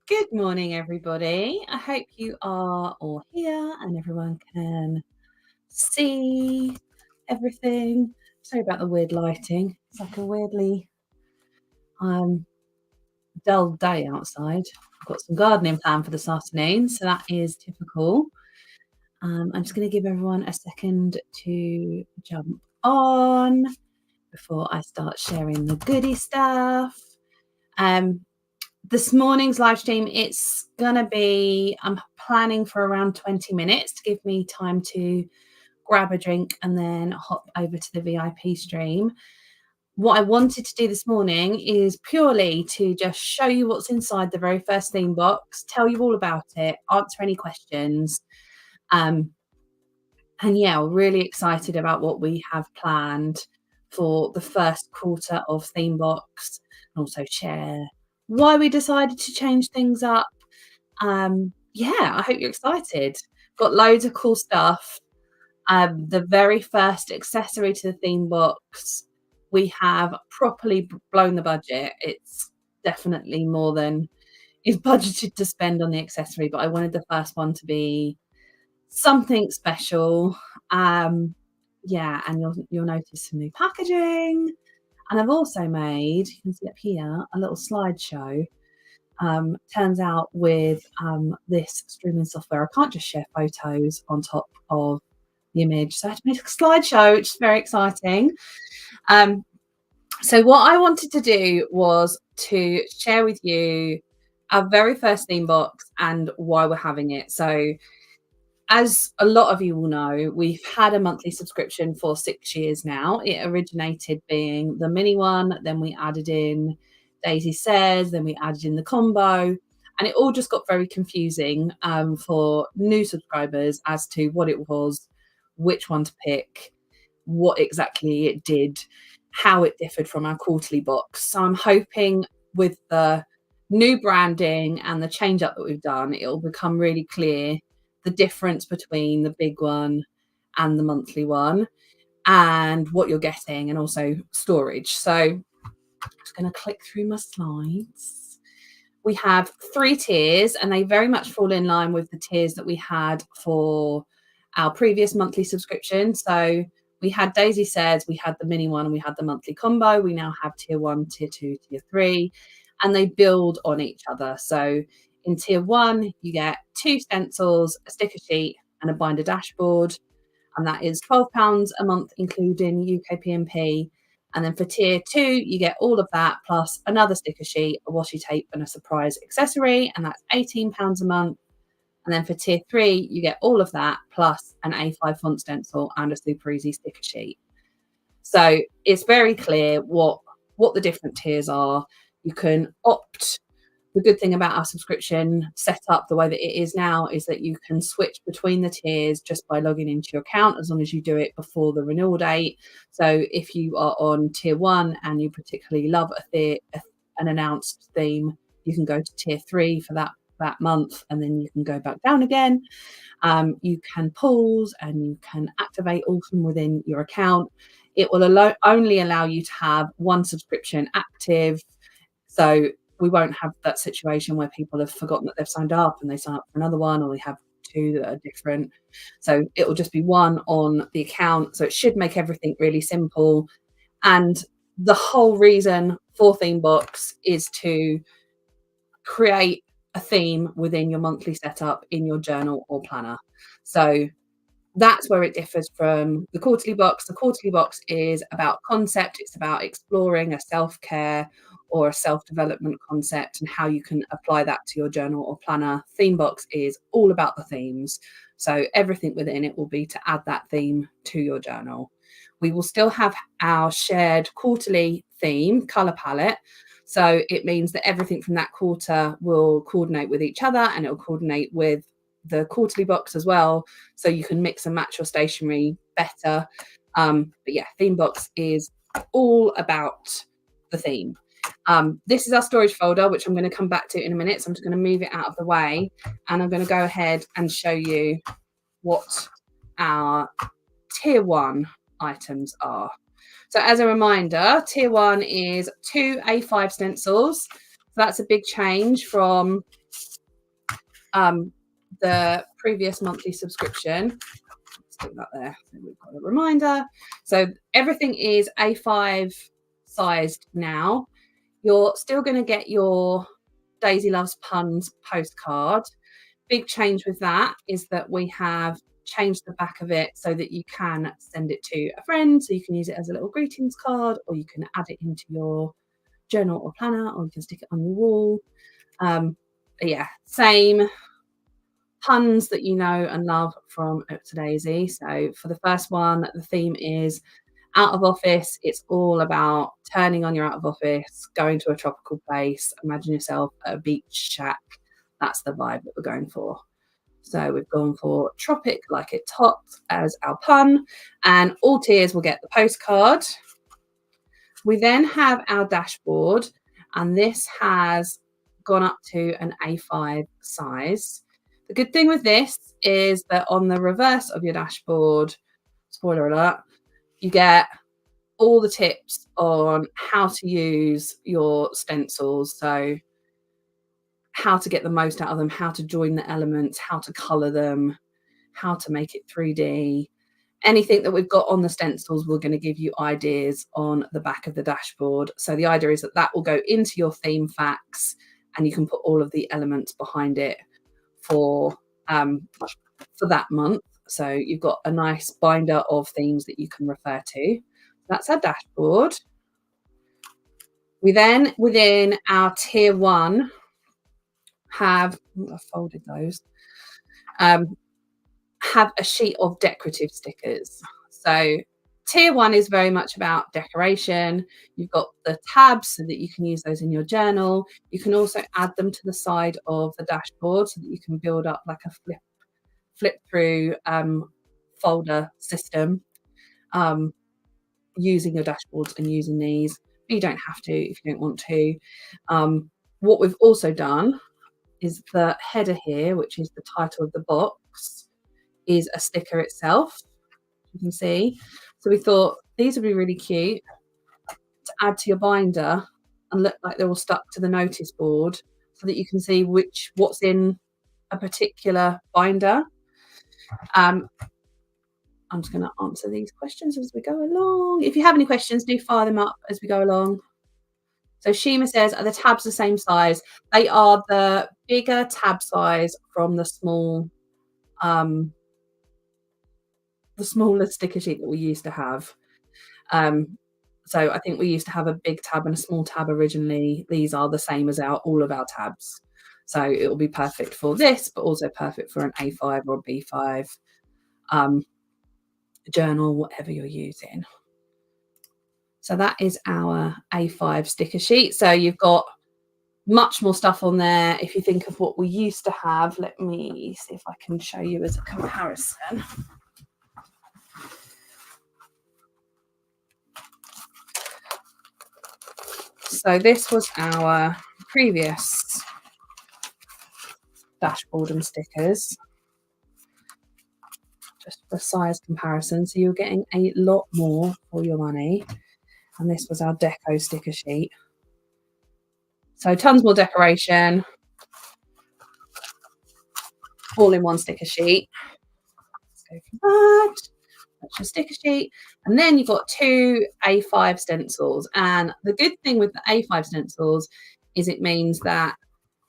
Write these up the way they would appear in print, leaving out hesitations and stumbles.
Good morning, everybody. I hope you are all here and everyone can see everything. Sorry about the weird lighting. It's like a weirdly um, dull day outside. I've got some gardening planned for this afternoon, so that is typical. I'm just going to give everyone a second to jump on before I start sharing the goodie stuff. This morning's live stream, it's gonna be, I'm planning for around 20 minutes to give me time to grab a drink and then hop over to the VIP stream. What I wanted to do this morning is purely to just show you what's inside the very first theme box, tell you all about it, answer any questions. And yeah, we're really excited about what we have planned for the first quarter of ThemeBox, and also share why we decided to change things up. Yeah, I hope you're excited. Got loads of cool stuff. The very first accessory to the theme box, we have properly blown the budget. It's definitely more than is budgeted to spend on the accessory, but I wanted the first one to be something special. Yeah, and you'll notice some new packaging. And I've also made, you can see up here, a little slideshow. Turns out with this streaming software, I can't just share photos on top of the image. So I had to make a slideshow, which is very exciting. So what I wanted to do was to share with you our very first theme box and why we're having it. So as a lot of you will know, we've had a monthly subscription for 6 years now. It originated being the mini one, then we added in Daisy Says, then we added in the combo, and it all just got very confusing for new subscribers as to what it was, which one to pick, what exactly it did, how it differed from our quarterly box. So I'm hoping with the new branding and the change up that we've done, it'll become really clear the difference between the big one and the monthly one and what you're getting, and also storage. So I'm just going to click through my slides. We have 3 tiers, and they very much fall in line with the tiers that we had for our previous monthly subscription. So we had Daisy Says, we had the mini one, and we had the monthly combo. We now have tier 1, tier 2, tier 3, and they build on each other. So in tier 1, you get 2 stencils, a sticker sheet, and a binder dashboard, and that is £12 a month, including UK PMP. And then for tier 2, you get all of that plus another sticker sheet, a washi tape, and a surprise accessory, and that's £18 a month. And then for tier 3, you get all of that plus an A5 font stencil and a super easy sticker sheet. So it's very clear what the different tiers are. You can opt. The good thing about our subscription setup, the way that it is now, is that you can switch between the tiers just by logging into your account, as long as you do it before the renewal date. So if you are on tier 1 and you particularly love an announced theme, you can go to tier 3 for that month, and then you can go back down again. You can pause and you can activate all from within your account. It will only allow you to have one subscription active. So we won't have that situation where people have forgotten that they've signed up and they sign up for another one, or they have 2 that are different. So it will just be one on the account. So it should make everything really simple. And the whole reason for ThemeBox is to create a theme within your monthly setup in your journal or planner. So that's where it differs from the quarterly box. The quarterly box is about concept. It's about exploring a self-care or a self-development concept and how you can apply that to your journal or planner. ThemeBox is all about the themes. So everything within it will be to add that theme to your journal. We will still have our shared quarterly theme color palette. So it means that everything from that quarter will coordinate with each other, and it will coordinate with the quarterly box as well, so you can mix and match your stationery better. But yeah, ThemeBox is all about the theme. This is our storage folder, which I'm going to come back to in a minute. So I'm just going to move it out of the way, and I'm going to go ahead and show you what our tier 1 items are. So as a reminder, tier 1 is 2 A5 stencils. So that's a big change from the previous monthly subscription. Stick that there. So we've got a reminder. So everything is A5 sized now. You're still going to get your Daisy Loves Puns postcard. Big change with that is that we have changed the back of it so that you can send it to a friend. So you can use it as a little greetings card, or you can add it into your journal or planner, or you can stick it on your wall. Yeah, same puns that you know and love from Up to Daisy. So for the first one, the theme is out of office. It's all about turning on your out of office, going to a tropical place. Imagine yourself at a beach shack. That's the vibe that we're going for. So we've gone for tropic like it's hot as our pun, and all tiers will get the postcard. We then have our dashboard, and this has gone up to an A5 size. The good thing with this is that on the reverse of your dashboard, spoiler alert, you get all the tips on how to use your stencils. So how to get the most out of them, how to join the elements, how to color them, how to make it 3D. Anything that we've got on the stencils, we're going to give you ideas on the back of the dashboard. So the idea is that that will go into your theme facts, and you can put all of the elements behind it for that month. So you've got a nice binder of themes that you can refer to. That's our dashboard. We then, within our tier 1, have, I've folded those, have a sheet of decorative stickers. So tier 1 is very much about decoration. You've got the tabs so that you can use those in your journal. You can also add them to the side of the dashboard so that you can build up like a flip through folder system using your dashboards and using these. But you don't have to if you don't want to. What we've also done is the header here, which is the title of the box, is a sticker itself. You can see. So we thought these would be really cute to add to your binder and look like they're all stuck to the notice board, so that you can see what's in a particular binder. I'm just going to answer these questions as we go along. If you have any questions, do fire them up as we go along. So Shima says, are the tabs the same size? They are the bigger tab size from the small, the smaller sticker sheet that we used to have. So I think we used to have a big tab and a small tab originally. These are the same as all of our tabs. So it will be perfect for this, but also perfect for an A5 or a B5 journal, whatever you're using. So that is our A5 sticker sheet. So you've got much more stuff on there. If you think of what we used to have, let me see if I can show you as a comparison. So this was our previous dashboard and stickers, just for size comparison. So you're getting a lot more for your money. And this was our deco sticker sheet. So tons more decoration, all in one sticker sheet. Let's go for that. That's your sticker sheet. And then you've got 2 A5 stencils. And the good thing with the A5 stencils is it means that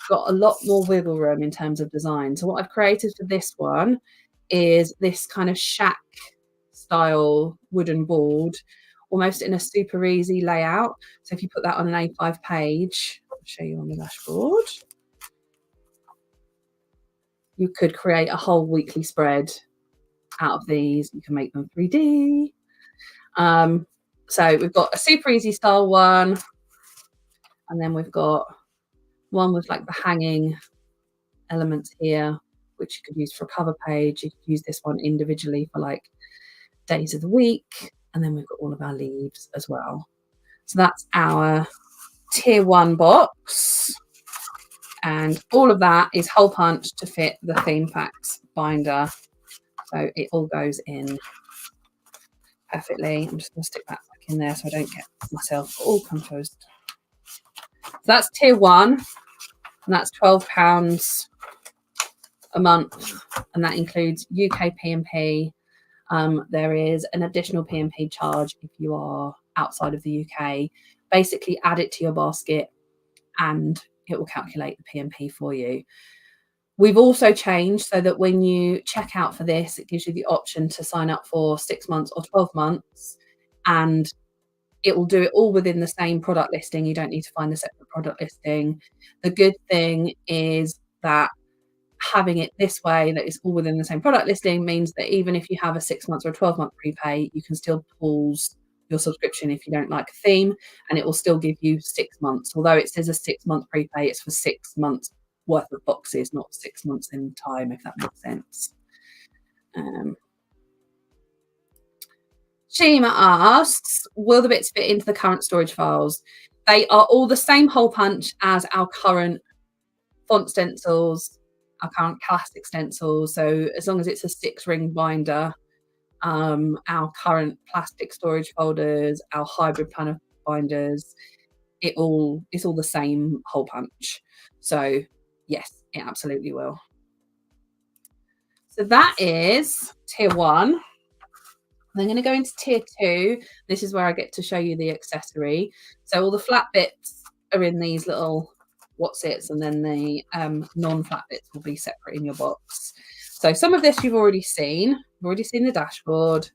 you've got a lot more wiggle room in terms of design. So what I've created for this one is this kind of shack style wooden board, almost in a super easy layout. So if you put that on an A5 page, I'll show you on the dashboard, you could create a whole weekly spread out of these. You can make them 3D. So we've got a super easy style one, and then we've got one with like the hanging elements here, which you could use for a cover page. You could use this one individually for like days of the week. And then we've got all of our leaves as well. So that's our tier 1 box. And all of that is hole punched to fit the theme facts binder. So it all goes in perfectly. I'm just going to stick that back in there so I don't get myself all confused. So that's tier 1, and that's £12 a month, and that includes UK P&P. There is an additional P&P charge if you are outside of the UK. Basically, add it to your basket and it will calculate the P&P for you. We've also changed so that when you check out for this, it gives you the option to sign up for 6 months or 12 months, and it will do it all within the same product listing. You don't need to find a separate product listing. The good thing is that having it this way, that it's all within the same product listing, means that even if you have a 6 months or a 12-month prepay, you can still pause your subscription if you don't like a theme, and it will still give you 6 months. Although it says a 6-month prepay, it's for 6 months worth of boxes, not 6 months in time, if that makes sense. Shima asks, will the bits fit into the current storage files? They are all the same hole punch as our current font stencils, our current plastic stencils. So as long as it's a 6-ring binder, our current plastic storage folders, our hybrid planner binders, it's all the same hole punch. So yes, it absolutely will. So that is tier 1. I'm going to go into tier 2. This is where I get to show you the accessory. So all the flat bits are in these little what's-its, and then the non-flat bits will be separate in your box. So some of this you've already seen. You've already seen the dashboard.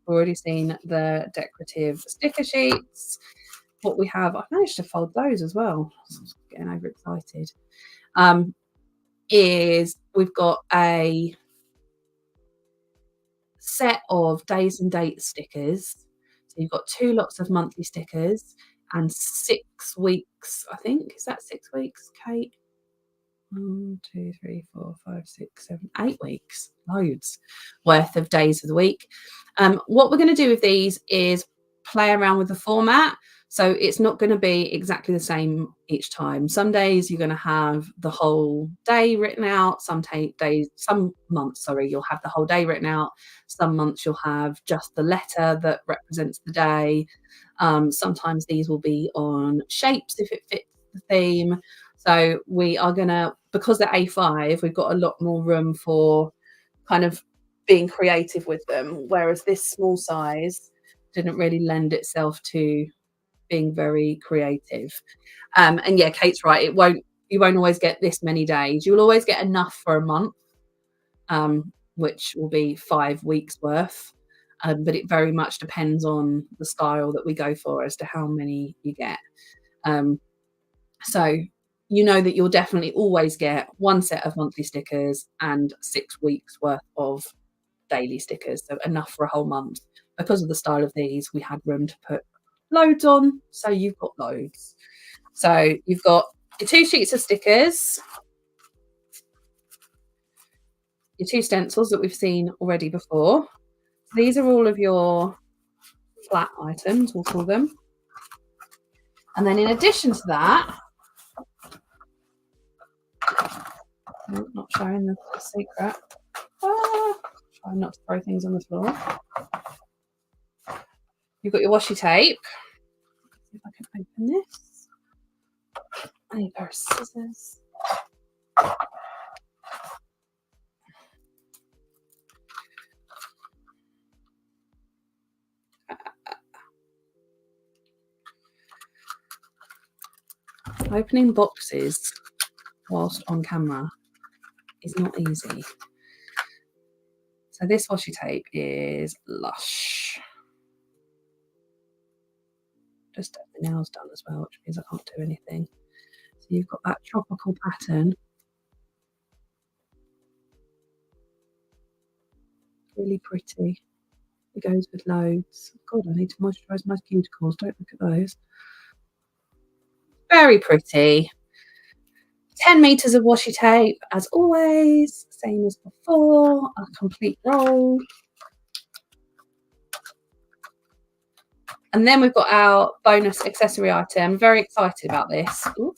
We've already seen the decorative sticker sheets. What we have, I've managed to fold those as well. I'm getting overexcited. Is we've got a set of days and dates stickers. So you've got 2 lots of monthly stickers and 6 weeks, I think. Is that 6 weeks, Kate? 1, 2, 3, 4, 5, 6, 7, 8 weeks. Loads worth of days of the week. What we're going to do with these is play around with the format. So it's not going to be exactly the same each time. Some days you're going to have the whole day written out. Some months, you'll have the whole day written out. Some months you'll have just the letter that represents the day. Sometimes these will be on shapes if it fits the theme. So we are going to, because they're A5, we've got a lot more room for kind of being creative with them. Whereas this small size didn't really lend itself to being very creative. And yeah, Kate's right. You won't always get this many days. You'll always get enough for a month, which will be 5 weeks worth. But it very much depends on the style that we go for as to how many you get. So you know that you'll definitely always get 1 set of monthly stickers and 6 weeks worth of daily stickers, so enough for a whole month. Because of the style of these, we had room to put loads on, so you've got loads. So you've got your 2 sheets of stickers, your 2 stencils that we've seen already before. These are all of your flat items, we'll call them. And then in addition to that, not showing the secret. Trying not to throw things on the floor. You've got your washi tape. Let's see if I can open this. I need a pair of scissors. Opening boxes whilst on camera is not easy. So this washi tape is Lush. Just have the nails done as well, which means I can't do anything. So you've got that tropical pattern. Really pretty. It goes with loads. God, I need to moisturise my cuticles. Don't look at those. Very pretty. 10 meters of washi tape, as always, same as before, a complete roll. And then we've got our bonus accessory item. I'm very excited about this. Ooh.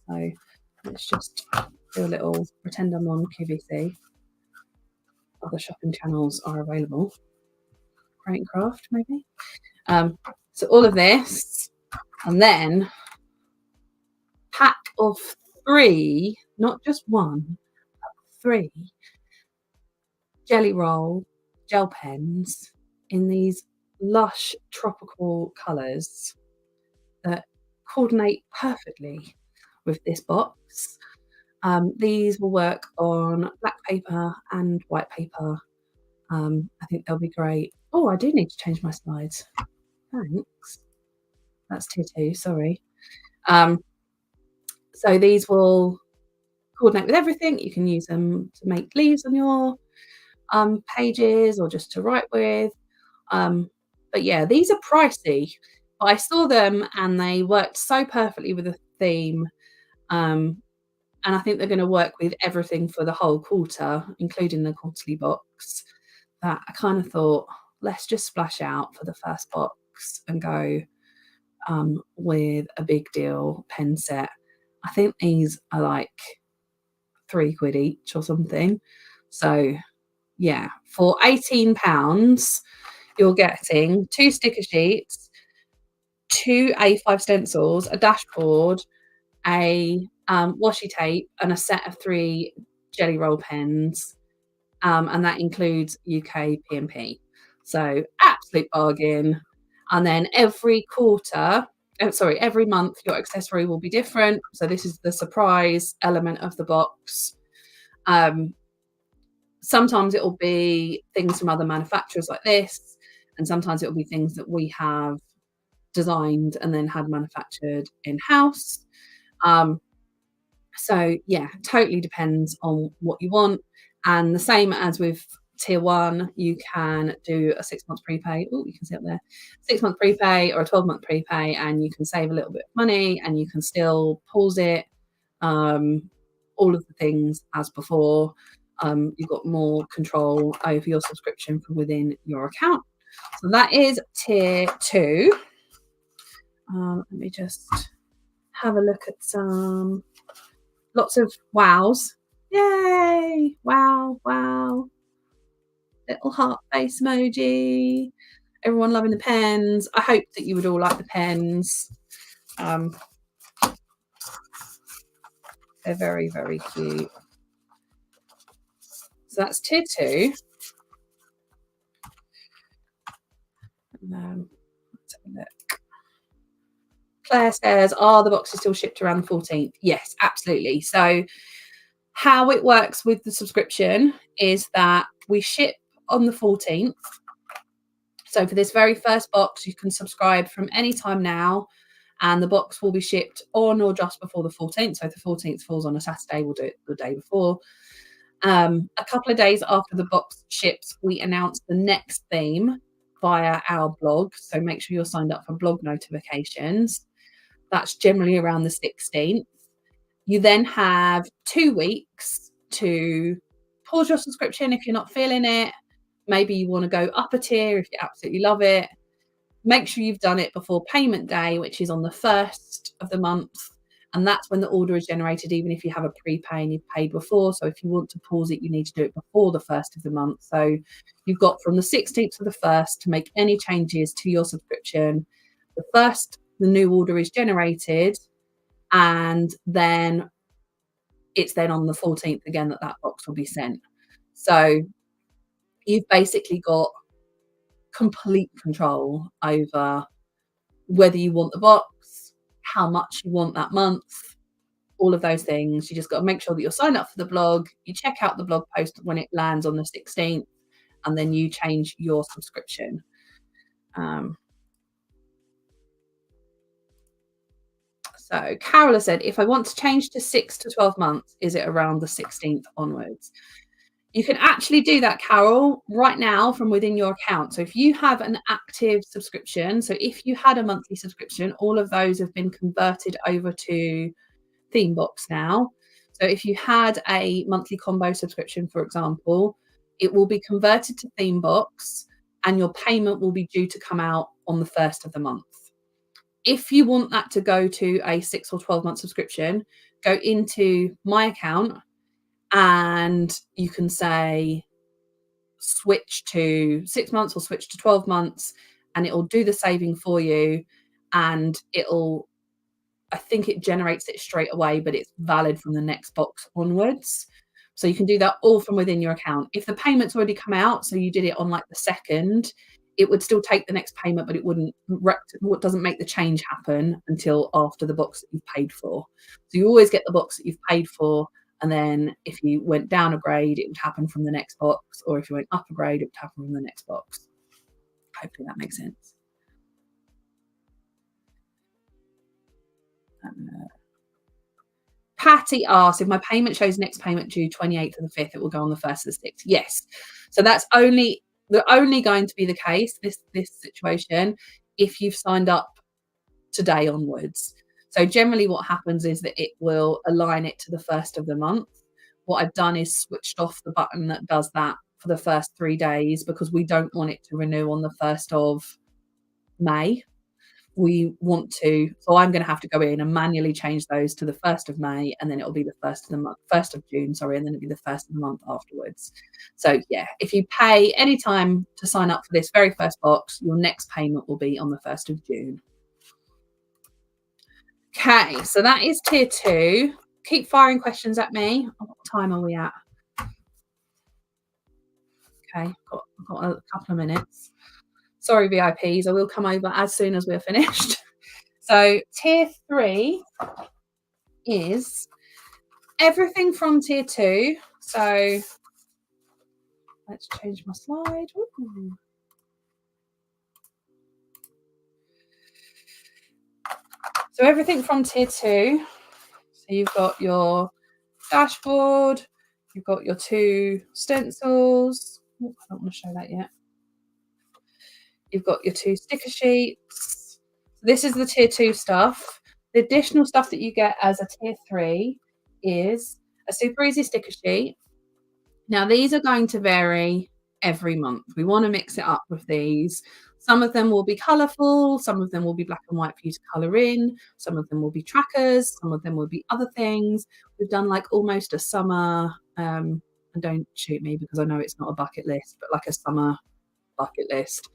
So let's just do a little pretend I'm on QVC. Other shopping channels are available. Create and Craft, maybe. So all of this, and then pack of 3, not just 1, 3 Jelly Roll gel pens in these lush tropical colours that coordinate perfectly with this box. These will work on black paper and white paper. I think they'll be great. Oh, I do need to change my slides. Thanks. That's tier 2, sorry. Um, so these will coordinate with everything. You can use them to make leaves on your pages or just to write with. But yeah, these are pricey. But I saw them and they worked so perfectly with the theme. Um, and I think they're going to work with everything for the whole quarter, including the quarterly box. That I kind of thought, let's just splash out for the first box and go with a big deal pen set. I think these are like £3 each or something. So yeah, for £18, you're getting 2 sticker sheets, 2 A5 stencils, a dashboard, a washi tape, and a set of 3 Jelly Roll pens, and that includes UK P&P. So absolute bargain. And then every month, your accessory will be different. So this is the surprise element of the box. Sometimes it will be things from other manufacturers like this, and sometimes it will be things that we have designed and then had manufactured in-house. So yeah, totally depends on what you want. And the same as with tier 1, you can do a 6-month prepay. Oh, you can see up there, 6-month prepay or a 12-month prepay, and you can save a little bit of money and you can still pause it. All of the things as before. You've got more control over your subscription from within your account. So that is tier 2. Let me just have a look at some lots of wows. Yay! Wow, wow. Little heart face emoji. Everyone loving the pens. I hope that you would all like the pens. They're very, very cute. So that's tier 2. And, let's have a look. Claire says, are the boxes still shipped around the 14th? Yes, absolutely. So how it works with the subscription is that we ship on the 14th. So for this very first box, you can subscribe from any time now, and the box will be shipped on or just before the 14th. So if the 14th falls on a Saturday, we'll do it the day before. A couple of days after the box ships, we announce the next theme via our blog. So make sure you're signed up for blog notifications. That's generally around the 16th. You then have 2 weeks to pause your subscription if you're not feeling it. Maybe you want to go up a tier if you absolutely love it. Make sure you've done it before payment day, which is on the 1st of the month. And that's when the order is generated, even if you have a prepay and you've paid before. So if you want to pause it, you need to do it before the 1st of the month. So you've got from the 16th to the 1st to make any changes to your subscription. The 1st, the new order is generated, and then it's then on the 14th again that box will be sent. So you've basically got complete control over whether you want the box, how much you want that month, all of those things. You just got to make sure that you're signed up for the blog. You check out the blog post when it lands on the 16th, and then you change your subscription. So Carol said, if I want to change to 6 to 12 months, is it around the 16th onwards? You can actually do that, Carol, right now from within your account. So if you have an active subscription, so if you had a monthly subscription, all of those have been converted over to ThemeBox now. So if you had a monthly combo subscription, for example, it will be converted to ThemeBox and your payment will be due to come out on the 1st of the month. If you want that to go to a 6 or 12-month subscription, go into my account and you can say switch to 6 months or switch to 12 months, and it'll do the saving for you, and I think it generates it straight away, but it's valid from the next box onwards. So you can do that all from within your account. If the payment's already come out, so you did it on like the 2nd, it would still take the next payment, but it wouldn't what doesn't make the change happen until after the box that you've paid for. So you always get the box that you've paid for, and then if you went down a grade, it would happen from the next box, or if you went up a grade, it would happen from the next box. Hopefully that makes sense. Patty asked if my payment shows next payment due 28th of the 5th, it will go on the 1st of the 6th. Yes. So that's only going to be the case, this situation, if you've signed up today onwards. So generally what happens is that it will align it to the 1st of the month. What I've done is switched off the button that does that for the first 3 days because we don't want it to renew on the 1st of May. We want to, so I'm going to have to go in and manually change those to the 1st of May, and then it'll be the 1st of the month, 1st of June, sorry, and then it'll be the 1st of the month afterwards. So yeah, if you pay any time to sign up for this very first box, your next payment will be on the 1st of June. Okay, so that is tier 2. Keep firing questions at me. What time are we at? Okay, got a couple of minutes. Sorry, VIPs, I will come over as soon as we're finished. So tier 3 is everything from tier 2. So let's change my slide. Ooh. So everything from tier 2. So you've got your dashboard, you've got your 2 stencils. Oh, I don't want to show that yet. You've got your 2 sticker sheets. This is the tier 2 stuff. The additional stuff that you get as a tier 3 is a super easy sticker sheet. Now, these are going to vary every month. We want to mix it up with these. Some of them will be colourful, some of them will be black and white for you to colour in, some of them will be trackers, some of them will be other things. We've done like almost a summer, and don't shoot me because I know it's not a bucket list, but like a summer bucket list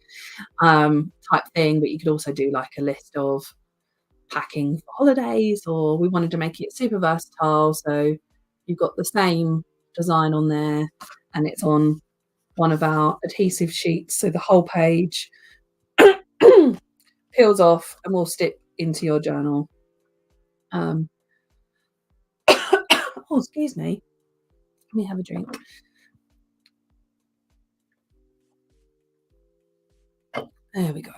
type thing. But you could also do like a list of packing for holidays, or we wanted to make it super versatile. So you've got the same design on there, and it's on one of our adhesive sheets. So the whole page peels off and will stick into your journal. Oh, excuse me. Let me have a drink. There we go.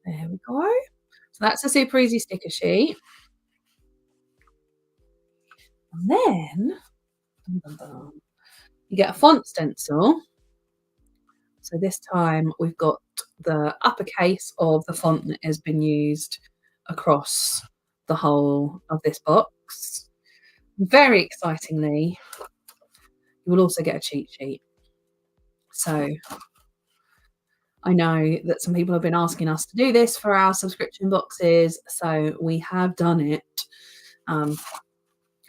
There we go. So that's a super easy sticker sheet. And then you get a font stencil. So this time we've got the uppercase of the font that has been used across the whole of this box. Very excitingly, you will also get a cheat sheet. So I know that some people have been asking us to do this for our subscription boxes, so we have done it.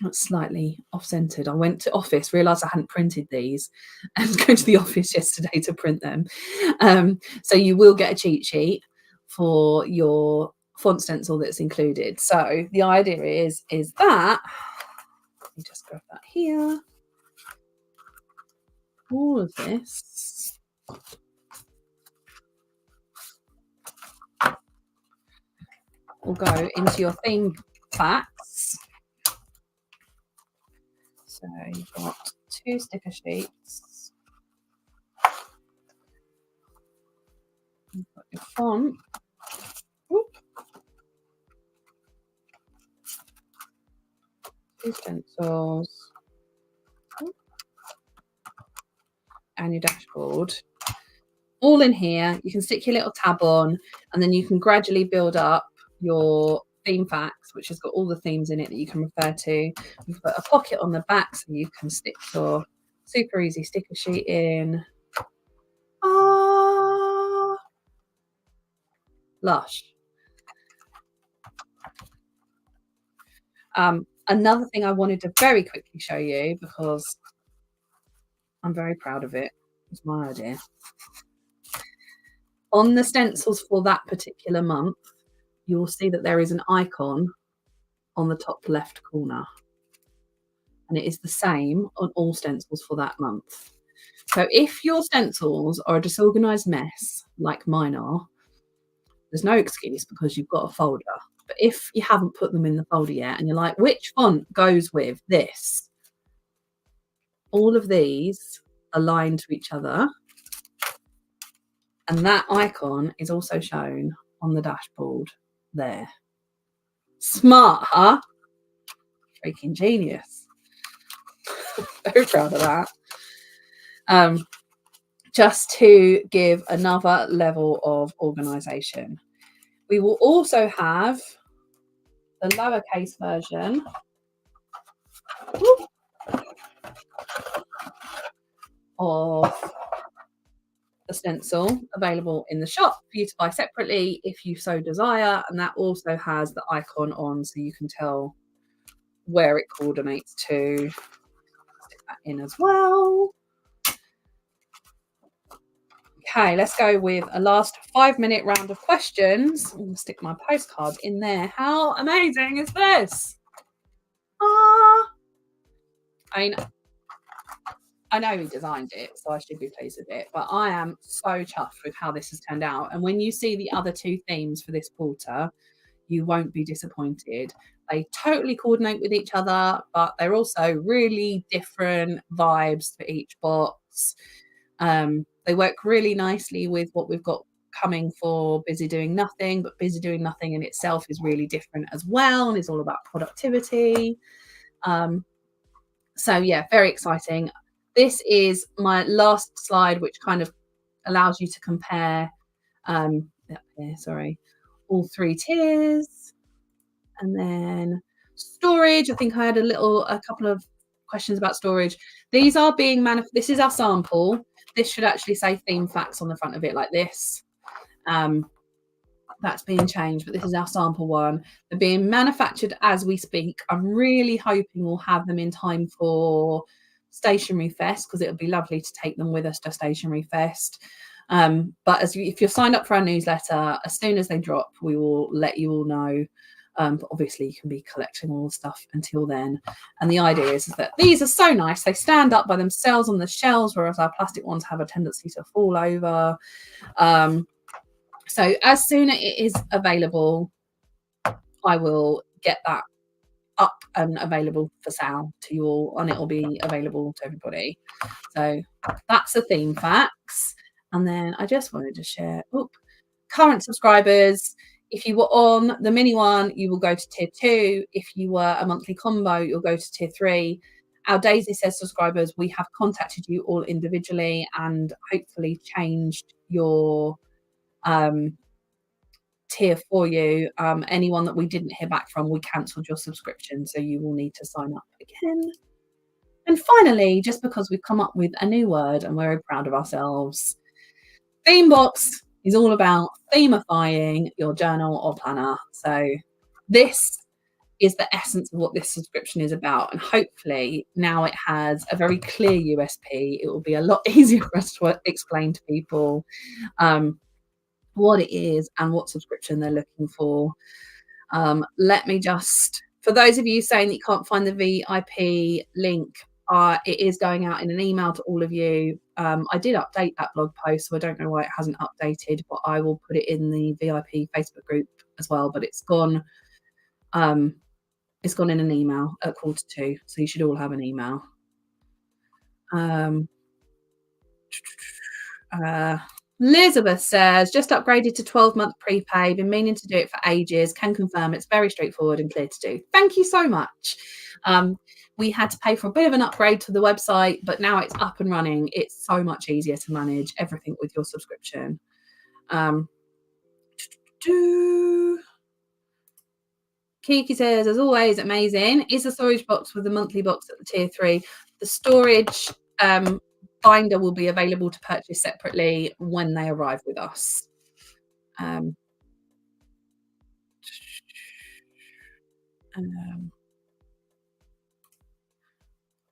That's slightly off-centered. I went to office, realised I hadn't printed these, and go to the office yesterday to print them. So you will get a cheat sheet for your font stencil that's included. So the idea is that, let me just grab that here. All of this will go into your theme facts. So you've got 2 sticker sheets. You've got your font. Oop. 2 stencils. Oop. And your dashboard. All in here. You can stick your little tab on, and then you can gradually build up your theme facts, which has got all the themes in it that you can refer to. We've got a pocket on the back so you can stick your super easy sticker sheet in. Lush. Another thing I wanted to very quickly show you, because I'm very proud of it. It's my idea. On the stencils for that particular month, you will see that there is an icon on the top left corner. and it is the same on all stencils for that month. So if your stencils are a disorganized mess like mine are, there's no excuse because you've got a folder. But if you haven't put them in the folder yet and you're like, which font goes with this? All of these align to each other. And that icon is also shown on the dashboard there. Smart, huh? Freaking genius. Very proud of that. Just to give another level of organization. We will also have the lowercase version of the stencil available in the shop for you to buy separately if you so desire, and that also has the icon on so you can tell where it coordinates to. Stick that in as well. Okay, let's go with a last 5-minute round of questions. I'm gonna stick my postcard in there. How amazing is this? I know he designed it, so I should be pleased with it, but I am so chuffed with how this has turned out. And when you see the other 2 themes for this quarter, you won't be disappointed. They totally coordinate with each other, but they're also really different vibes for each box. They work really nicely with what we've got coming for Busy Doing Nothing, but Busy Doing Nothing in itself is really different as well, and it's all about productivity. So yeah, very exciting. This is my last slide, which kind of allows you to compare all 3 tiers. And then storage. I think I had a couple of questions about storage. These are being this is our sample. This should actually say theme facts on the front of it like this. That's being changed, but this is our sample one. They're being manufactured as we speak. I'm really hoping we'll have them in time for Stationery Fest, because it would be lovely to take them with us to Stationery Fest. But if you're signed up for our newsletter, as soon as they drop, we will let you all know. But obviously you can be collecting all the stuff until then. And the idea is that these are so nice. They stand up by themselves on the shelves, whereas our plastic ones have a tendency to fall over. So as soon as it is available, I will get that up and available for sale to you all, and it will be available to everybody. So that's the theme facts. And then I just wanted to share current subscribers. If you were on the mini one, you will go to tier 2. If you were a monthly combo, you'll go to tier 3. Our Daisy Says subscribers, we have contacted you all individually and hopefully changed your tier for you. Anyone that we didn't hear back from, we cancelled your subscription, so you will need to sign up again. And finally, just because we've come up with a new word and we're very proud of ourselves, ThemeBox is all about themifying your journal or planner. So this is the essence of what this subscription is about. And hopefully now it has a very clear USP. It will be a lot easier for us to explain to people what it is and what subscription they're looking for. Let me just, for those of you saying that you can't find the VIP link, it is going out in an email to all of you. I did update that blog post, so I don't know why it hasn't updated, but I will put it in the VIP Facebook group as well. But it's gone in an email at 1:45, so you should all have an email. Elizabeth says, just upgraded to 12-month prepay. Been meaning to do it for ages. Can confirm it's very straightforward and clear to do. Thank you so much. We had to pay for a bit of an upgrade to the website, but now it's up and running. It's so much easier to manage everything with your subscription. Kiki says, as always, amazing. Is the storage box with the monthly box at the tier 3? The storage binder will be available to purchase separately when they arrive with us.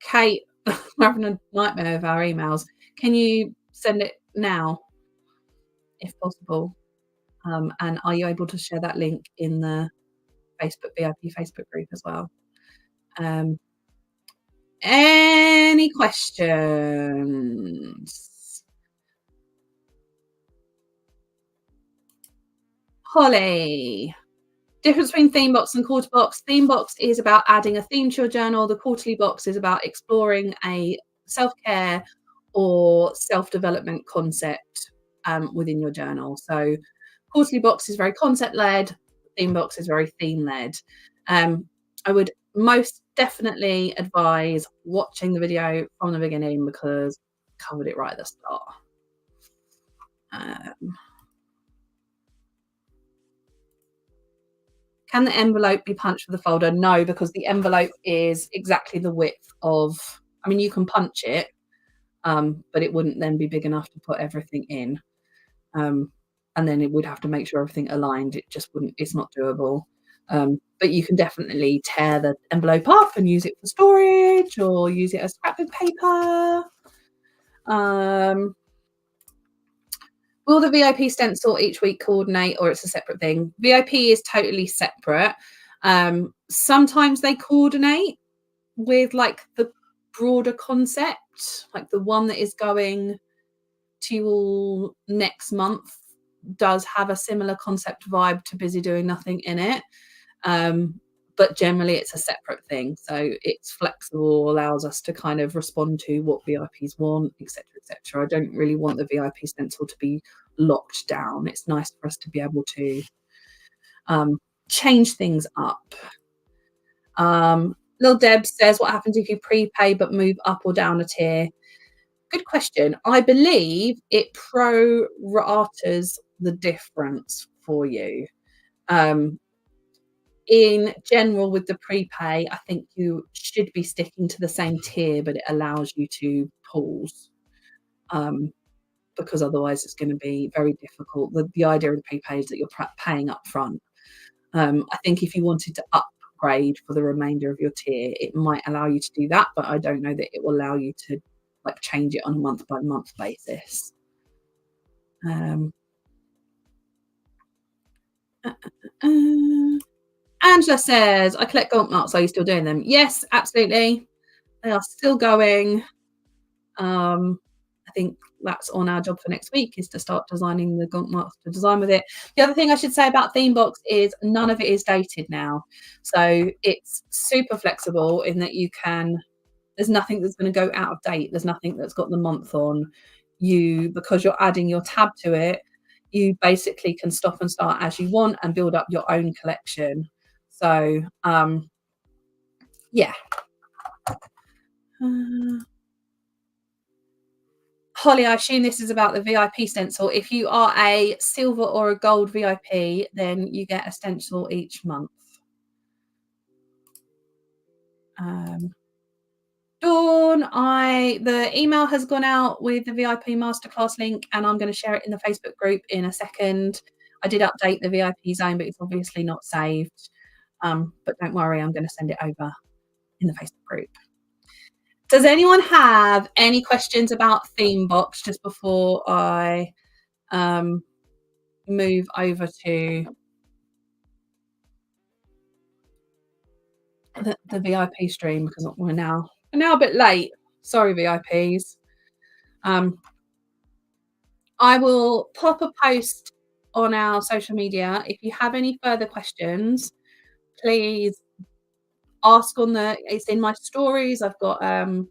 Kate, we're having a nightmare of our emails. Can you send it now, if possible? And are you able to share that link in the Facebook VIP Facebook group as well? Any questions? Holly. Difference between theme box and quarter box. Theme box is about adding a theme to your journal. The quarterly box is about exploring a self-care or self-development concept within your journal. So quarterly box is very concept led, theme box is very theme led. I would most definitely advise watching the video from the beginning because I covered it right at the start. Um, Can the envelope be punched for the folder? No, because the envelope is exactly the width of, I mean, you can punch it, but it wouldn't then be big enough to put everything in. Um, and then it would have to make sure everything aligned. It just wouldn't, it's not doable. But you can definitely tear the envelope off and use it for storage or use it as scrapbook paper. Will the VIP stencil each week coordinate or it's a separate thing? VIP is totally separate. Sometimes they coordinate with like the broader concept, like the one that is going to you all next month does have a similar concept vibe to Busy Doing Nothing in it. But generally it's a separate thing. So it's flexible, allows us to kind of respond to what VIPs want, etc., etc. I don't really want the VIP stencil to be locked down. It's nice for us to be able to change things up. Lil Deb says, what happens if you prepay but move up or down a tier? Good question. I believe it pro-ratas the difference for you. In general, with the prepay, I think you should be sticking to the same tier, but it allows you to pause, because otherwise it's going to be very difficult. The idea of the prepay is that you're paying up front. I think if you wanted to upgrade for the remainder of your tier, it might allow you to do that, but I don't know that it will allow you to like change it on a month by month basis. Angela says, I collect gaunt marks. Are you still doing them? Yes, absolutely. They are still going. I think that's on our job for next week is to start designing the gaunt marks to design with it. The other thing I should say about ThemeBox is none of it is dated now. So it's super flexible in that you can, there's nothing that's going to go out of date. There's nothing that's got the month on. Because you're adding your tab to it, you basically can stop and start as you want and build up your own collection. So, yeah. Holly, I assume this is about the VIP stencil. If you are a silver or a gold VIP, then you get a stencil each month. Dawn, the email has gone out with the VIP masterclass link, and I'm going to share it in the Facebook group in a second. I did update the VIP zone, but it's obviously not saved. But don't worry, I'm going to send it over in the Facebook group. Does anyone have any questions about ThemeBox just before I move over to the VIP stream? Because we're now a bit late. Sorry, VIPs. I will pop a post on our social media. If you have any further questions, please ask it's in my stories. I've got there's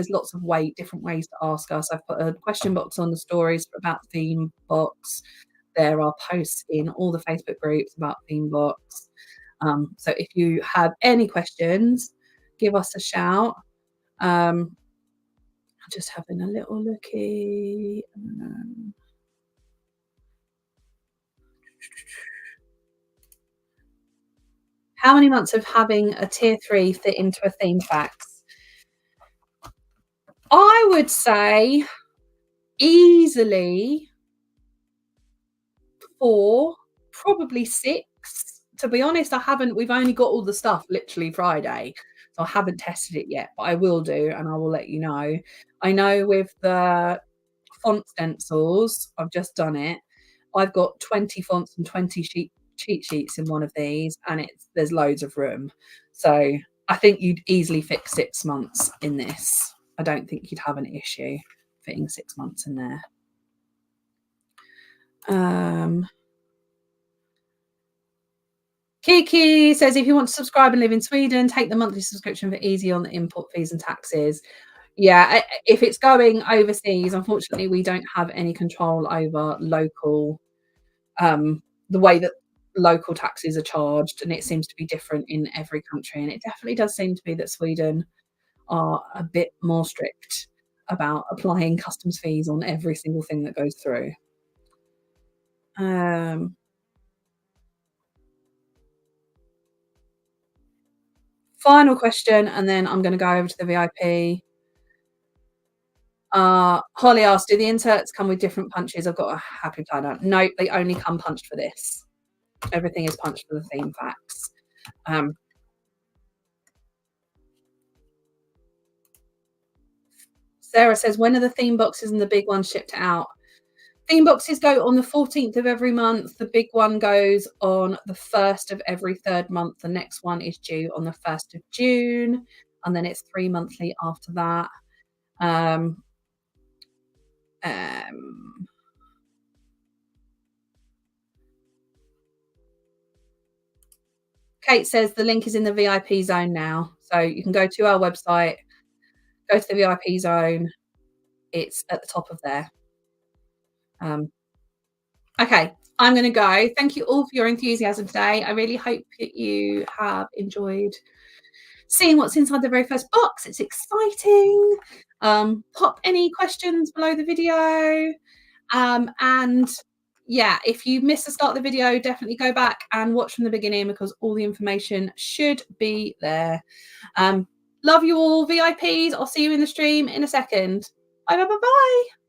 lots of different ways to ask us. I've put a question box on the stories about ThemeBox. There are posts in all the Facebook groups about ThemeBox. So if you have any questions, give us a shout. I'm just having a little looky. How many months of having a tier 3 fit into a theme fax? I would say easily 4, probably 6. To be honest, we've only got all the stuff literally Friday, so I haven't tested it yet, but I will do, and I will let you know. I know with the font stencils, I've just done it. I've got 20 fonts and 20 cheat sheets in one of these, and there's loads of room. So I think you'd easily fit 6 months in this. I don't think you'd have an issue fitting 6 months in there. Kiki says, if you want to subscribe and live in Sweden, take the monthly subscription for easy on the import fees and taxes. Yeah, if it's going overseas, unfortunately, we don't have any control over local, the way that local taxes are charged, and it seems to be different in every country. And it definitely does seem to be that Sweden are a bit more strict about applying customs fees on every single thing that goes through. Um, Final question, and then I'm going to go over to the VIP. Holly asked, do the inserts come with different punches? I've got a happy planner. No, they only come punched for this. Everything is punched for the theme facts. Sarah says, when are the theme boxes and the big ones shipped out? Theme boxes go on the 14th of every month. The big one goes on the 1st of every third month. The next one is due on the 1st of June, and then it's 3 monthly after that. Kate says the link is in the VIP zone now. So you can go to our website, go to the VIP zone. It's at the top of there. Okay, I'm going to go. Thank you all for your enthusiasm today. I really hope that you have enjoyed seeing what's inside the very first box. It's exciting. Pop any questions below the video. And yeah, if you missed the start of the video, definitely go back and watch from the beginning because all the information should be there. Love you all, VIPs. I'll see you in the stream in a second. Bye, bye, bye, bye.